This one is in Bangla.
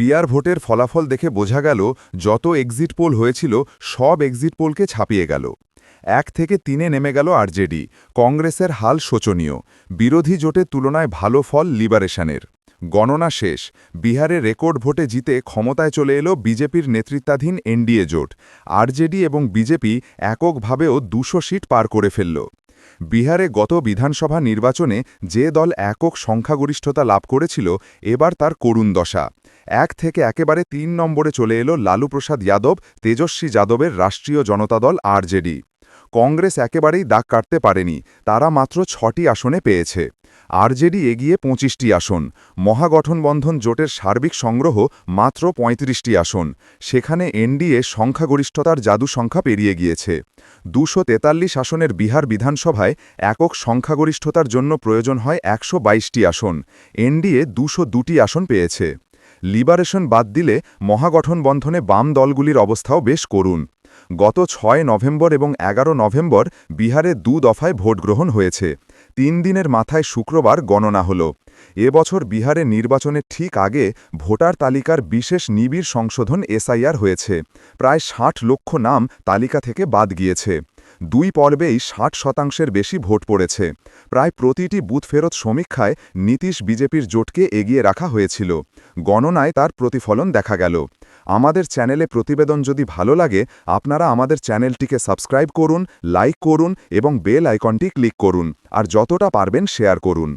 বিহার ভোটের ফলাফল দেখে বোঝা গেল যত এক্সিট পোল হয়েছিল সব এক্সিট পোলকে ছাপিয়ে গেল। 1 থেকে 3-এ নেমে গেল আরজেডি। কংগ্রেসের হাল শোচনীয়। বিরোধী জোটের তুলনায় ভালো ফল লিবারেশনের। গণনা শেষ। বিহারে রেকর্ড ভোটে জিতে ক্ষমতায় চলে এলো বিজেপির নেতৃত্বাধীন এনডিএ জোট। আরজেডি এবং বিজেপি এককভাবেও 200 সিট পার করে ফেলল। বিহারে গত বিধানসভা নির্বাচনে যে দল একক সংখ্যাগরিষ্ঠতা লাভ করেছিল, এবার তার করুণ দশা। 1 থেকে একেবারে 3 নম্বরে চলে এলো লালু প্রসাদ যাদব, তেজস্বী যাদবের রাষ্ট্রীয় জনতা দল আরজেডি। কংগ্রেস একেবারেই দাগ কাটতে পারেনি, তারা মাত্র 6টি আসনে পেয়েছে। আরজেডি এগিয়ে 25টি আসন। মহাগঠনবন্ধন জোটের সার্বিক সংগ্রহ মাত্র 35টি আসন। সেখানে এনডিএ সংখ্যাগরিষ্ঠতার জাদু সংখ্যা পেরিয়ে গিয়েছে। 243 আসনের বিহার বিধানসভায় একক সংখ্যাগরিষ্ঠতার জন্য প্রয়োজন হয় 122টি আসন। এনডিএ 202টি আসন পেয়েছে। লিবারেশন বাদ দিলে মহাগঠনবন্ধনে বাম দলগুলির অবস্থাও বেশ করুণ। গত 6 নভেম্বর এবং 11 নভেম্বর বিহারে 2 দফায় ভোট গ্রহণ হয়েছে। 3 দিনের মাথায় শুক্রবার গণনা হল। এবছর বিহারে নির্বাচনের ঠিক আগে ভোটার তালিকার বিশেষ নিবিড় সংশোধন এসআইআর হয়েছে। প্রায় 60 লক্ষ নাম তালিকা থেকে বাদ গিয়েছে। 2 পর্বেই 60% বেশি ভোট পড়েছে। প্রায় প্রতিটি বুথ ফেরত সমীক্ষায় নীতীশ বিজেপির জোটকে এগিয়ে রাখা হয়েছিল। গণনায় তার প্রতিফলন দেখা গেল। আমাদের চ্যানেলে প্রতিবেদন যদি ভালো লাগে, আপনারা আমাদের চ্যানেলটিকে সাবস্ক্রাইব করুন, লাইক করুন এবং বেল আইকনটি ক্লিক করুন, আর যতটা পারবেন শেয়ার করুন।